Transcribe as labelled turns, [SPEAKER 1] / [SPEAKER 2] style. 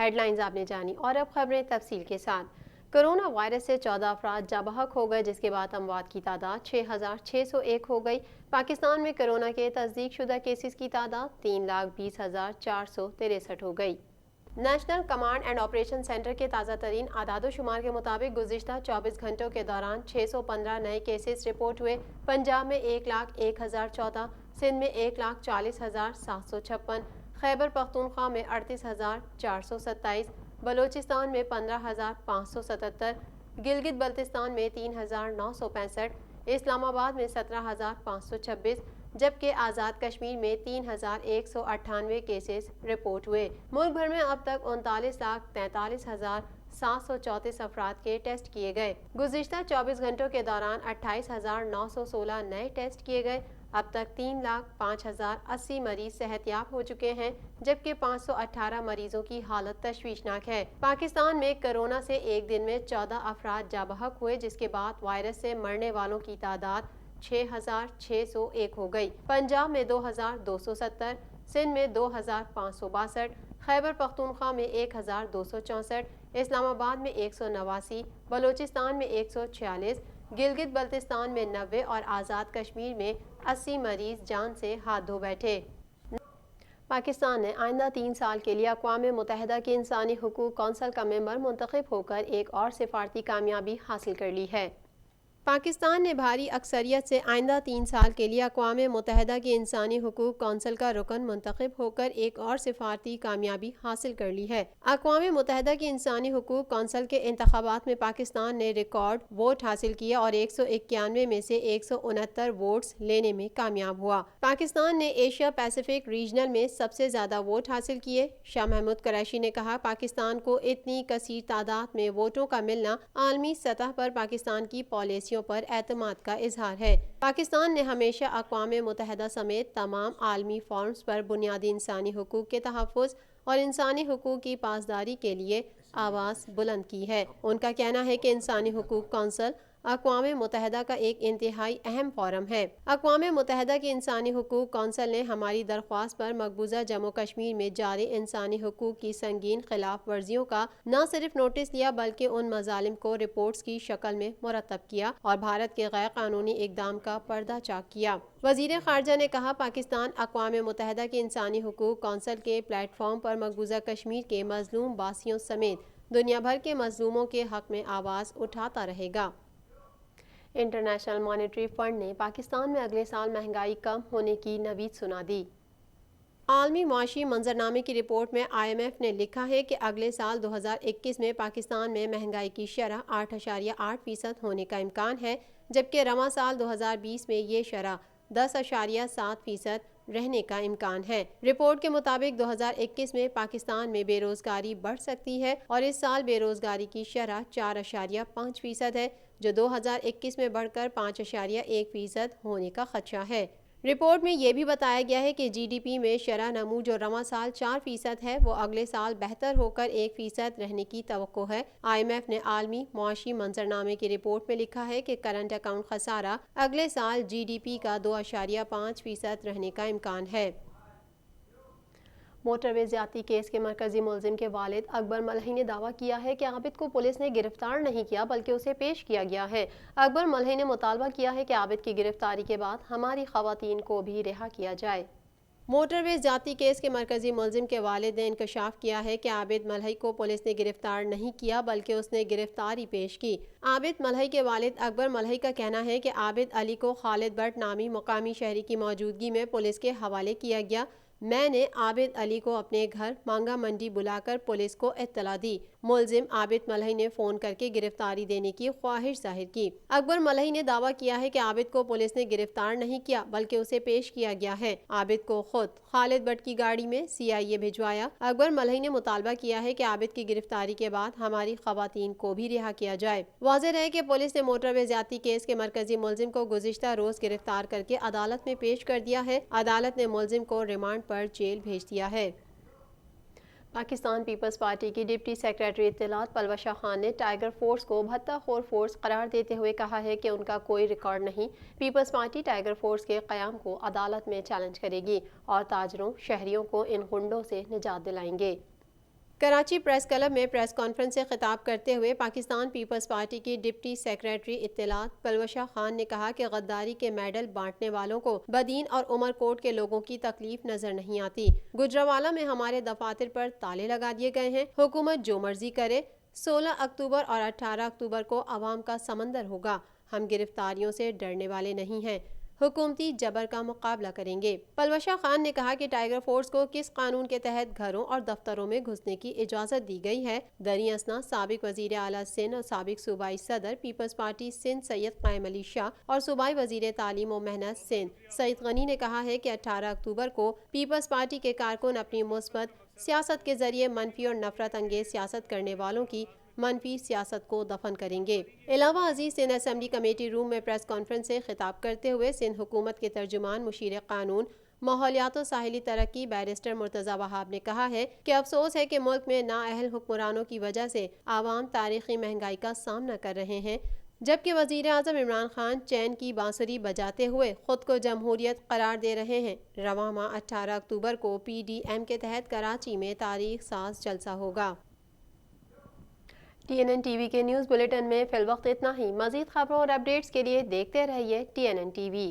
[SPEAKER 1] Head lines آپ نے جانی اور اب خبریں تفصیل کے ساتھ۔ کرونا وائرس سے 14 افراد جاں بحق ہو گئے، جس کے بعد اموات کی تعداد 6,601 ہو گئی۔ پاکستان میں کرونا کے تصدیق شدہ کیسز کی تعداد 3,20,463 ہو گئی۔ National command and operation centre کے تازہ ترین اعداد و شمار کے مطابق گزشتہ 24 گھنٹوں کے دوران 615 نئے کیسز رپورٹ ہوئے۔ پنجاب میں 1,01,014، سندھ میں 1,40,756، خیبر پختونخوا میں 38,427، بلوچستان میں 15,577، گلگت بلتستان میں 3,965، اسلام آباد میں 17,526، جبکہ آزاد کشمیر میں 3,198 کیسز رپورٹ ہوئے۔ ملک بھر میں اب تک 39,43,734 افراد کے ٹیسٹ کیے گئے۔ گزشتہ 24 گھنٹوں کے دوران 28,916 نئے ٹیسٹ کیے گئے۔ اب تک 3,05,080 مریض صحت یاب ہو چکے ہیں، جبکہ 518 مریضوں کی حالت تشویشناک ہے۔ پاکستان میں کرونا سے ایک دن میں 14 افراد جاں بحق ہوئے، جس کے بعد وائرس سے مرنے والوں کی تعداد 6,601 ہو گئی۔ پنجاب میں 2,270، سندھ میں 2,562، خیبر پختونخوا میں 1,264، اسلام آباد میں 189، بلوچستان میں 146، گلگت بلتستان میں 90 اور آزاد کشمیر میں 80 مریض جان سے ہاتھ دھو بیٹھے۔ پاکستان نے آئندہ 3 سال کے لیے اقوام متحدہ کی انسانی حقوق کونسل کا ممبر منتخب ہو کر ایک اور سفارتی کامیابی حاصل کر لی ہے۔ پاکستان نے بھاری اکثریت سے آئندہ 3 سال کے لیے اقوام متحدہ کی انسانی حقوق کونسل کا رکن منتخب ہو کر ایک اور سفارتی کامیابی حاصل کر لی ہے۔ اقوام متحدہ کی انسانی حقوق کونسل کے انتخابات میں پاکستان نے ریکارڈ ووٹ حاصل کیا اور 191 میں سے 169 ووٹس لینے میں کامیاب ہوا۔ پاکستان نے ایشیا پیسیفک ریجنل میں سب سے زیادہ ووٹ حاصل کیے۔ شاہ محمود قریشی نے کہا، پاکستان کو اتنی کثیر تعداد میں ووٹوں کا ملنا عالمی سطح پر پاکستان کی پالیسیوں پر اعتماد کا اظہار ہے۔ پاکستان نے ہمیشہ اقوام متحدہ سمیت تمام عالمی فورمز پر بنیادی انسانی حقوق کے تحفظ اور انسانی حقوق کی پاسداری کے لیے آواز بلند کی ہے۔ ان کا کہنا ہے کہ انسانی حقوق کونسل اقوام متحدہ کا ایک انتہائی اہم فورم ہے۔ اقوام متحدہ کی انسانی حقوق کونسل نے ہماری درخواست پر مقبوضہ جموں کشمیر میں جاری انسانی حقوق کی سنگین خلاف ورزیوں کا نہ صرف نوٹس لیا بلکہ ان مظالم کو رپورٹس کی شکل میں مرتب کیا اور بھارت کے غیر قانونی اقدام کا پردہ چاک کیا۔ وزیر خارجہ نے کہا، پاکستان اقوام متحدہ کی انسانی حقوق کونسل کے پلیٹ فارم پر مقبوضہ کشمیر کے مظلوم باسیوں سمیت دنیا بھر کے مظلوموں کے حق میں آواز اٹھاتا رہے گا۔ انٹرنیشنل مانیٹری فنڈ نے پاکستان میں اگلے سال مہنگائی کم ہونے کی نوید سنا دی۔ عالمی معاشی منظرنامے کی رپورٹ میں آئی ایم ایف نے لکھا ہے کہ اگلے سال 2021 میں پاکستان میں مہنگائی کی شرح 8.8% ہونے کا امکان ہے، جبکہ رواں سال 2020 میں یہ شرح 10.7% رہنے کا امکان ہے۔ رپورٹ کے مطابق 2021 میں پاکستان میں بے روزگاری بڑھ سکتی ہے اور اس سال بے روزگاری کی شرح 4.5% ہے، جو 2021 میں بڑھ کر 5.1% ہونے کا خدشہ ہے۔ رپورٹ میں یہ بھی بتایا گیا ہے کہ جی ڈی پی میں شرح نمو جو رواں سال 4% ہے، وہ اگلے سال بہتر ہو کر 1% رہنے کی توقع ہے۔ آئی ایم ایف نے عالمی معاشی منظرنامے کی رپورٹ میں لکھا ہے کہ کرنٹ اکاؤنٹ خسارہ اگلے سال جی ڈی پی کا 2.5% رہنے کا امکان ہے۔ موٹر وے زیادتی کیس کے مرکزی ملزم کے والد اکبر ملہی نے دعویٰ کیا ہے کہ عابد کو پولیس نے گرفتار نہیں کیا بلکہ اسے پیش کیا گیا ہے۔ اکبر ملہی نے مطالبہ کیا ہے کہ عابد کی گرفتاری کے بعد ہماری خواتین کو بھی رہا کیا جائے۔ موٹر وے زیادتی کیس کے مرکزی ملزم کے والد نے انکشاف کیا ہے کہ عابد ملہی کو پولیس نے گرفتار نہیں کیا بلکہ اس نے گرفتاری پیش کی۔ عابد ملہی کے والد اکبر ملہی کا کہنا ہے کہ عابد علی کو خالد بٹ نامی مقامی شہری کی موجودگی میں پولیس کے حوالے کیا گیا۔ میں نے عابد علی کو اپنے گھر مانگا منڈی بلا کر پولیس کو اطلاع دی۔ ملزم عابد ملہی نے فون کر کے گرفتاری دینے کی خواہش ظاہر کی۔ اکبر ملہی نے دعویٰ کیا ہے کہ عابد کو پولیس نے گرفتار نہیں کیا بلکہ اسے پیش کیا گیا ہے۔ عابد کو خود خالد بٹ کی گاڑی میں CIA بھجوایا۔ اکبر ملہی نے مطالبہ کیا ہے کہ عابد کی گرفتاری کے بعد ہماری خواتین کو بھی رہا کیا جائے۔ واضح رہے کہ پولیس نے موٹر وے زیادتی کیس کے مرکزی ملزم کو گزشتہ روز گرفتار کر کے عدالت میں پیش کر دیا ہے۔ عدالت نے ملزم کو ریمانڈ پر جیل بھیج دیا ہے۔ پاکستان پیپلز پارٹی کی ڈپٹی سیکریٹری اطلاعات پلوشہ خان نے ٹائیگر فورس کو بھتہ خور فورس قرار دیتے ہوئے کہا ہے کہ ان کا کوئی ریکارڈ نہیں۔ پیپلز پارٹی ٹائیگر فورس کے قیام کو عدالت میں چیلنج کرے گی اور تاجروں شہریوں کو ان غنڈوں سے نجات دلائیں گے۔ کراچی پریس کلب میں پریس کانفرنس سے خطاب کرتے ہوئے پاکستان پیپلز پارٹی کی ڈپٹی سیکریٹری اطلاعات پلوشہ خان نے کہا کہ غداری کے میڈل بانٹنے والوں کو بدین اور عمر کوٹ کے لوگوں کی تکلیف نظر نہیں آتی۔ گجرانوالہ میں ہمارے دفاتر پر تالے لگا دیے گئے ہیں، حکومت جو مرضی کرے۔ 16 اکتوبر اور 18 اکتوبر کو عوام کا سمندر ہوگا، ہم گرفتاریوں سے ڈرنے والے نہیں ہیں، حکومتی جبر کا مقابلہ کریں گے۔ پلوشہ خان نے کہا کہ ٹائیگر فورس کو کس قانون کے تحت گھروں اور دفتروں میں گھسنے کی اجازت دی گئی ہے۔ دریں اثنا سابق وزیر اعلیٰ سندھ اور سابق صوبائی صدر پیپلز پارٹی سندھ سید قائم علی شاہ اور صوبائی وزیر تعلیم و محنت سندھ سعید غنی نے کہا ہے کہ 18 اکتوبر کو پیپلز پارٹی کے کارکن اپنی مثبت سیاست کے ذریعے منفی اور نفرت انگیز سیاست کرنے والوں کی منفی سیاست کو دفن کریں گے۔ علاوہ ازیں سندھ اسمبلی کمیٹی روم میں پریس کانفرنس سے خطاب کرتے ہوئے سندھ حکومت کے ترجمان مشیر قانون ماحولیات و ساحلی ترقی بیرسٹر مرتضی وہاب نے کہا ہے کہ افسوس ہے کہ ملک میں نااہل حکمرانوں کی وجہ سے عوام تاریخی مہنگائی کا سامنا کر رہے ہیں، جبکہ وزیر اعظم عمران خان چین کی بانسری بجاتے ہوئے خود کو جمہوریت قرار دے رہے ہیں۔ رواں ماہ 18 اکتوبر کو PDM کے تحت کراچی میں تاریخ ساز جلسہ ہوگا۔ TNN TV کے نیوز بلیٹن میں فی الوقت اتنا ہی۔ مزید خبروں اور اپڈیٹس کے لیے دیکھتے رہیے TNN TV۔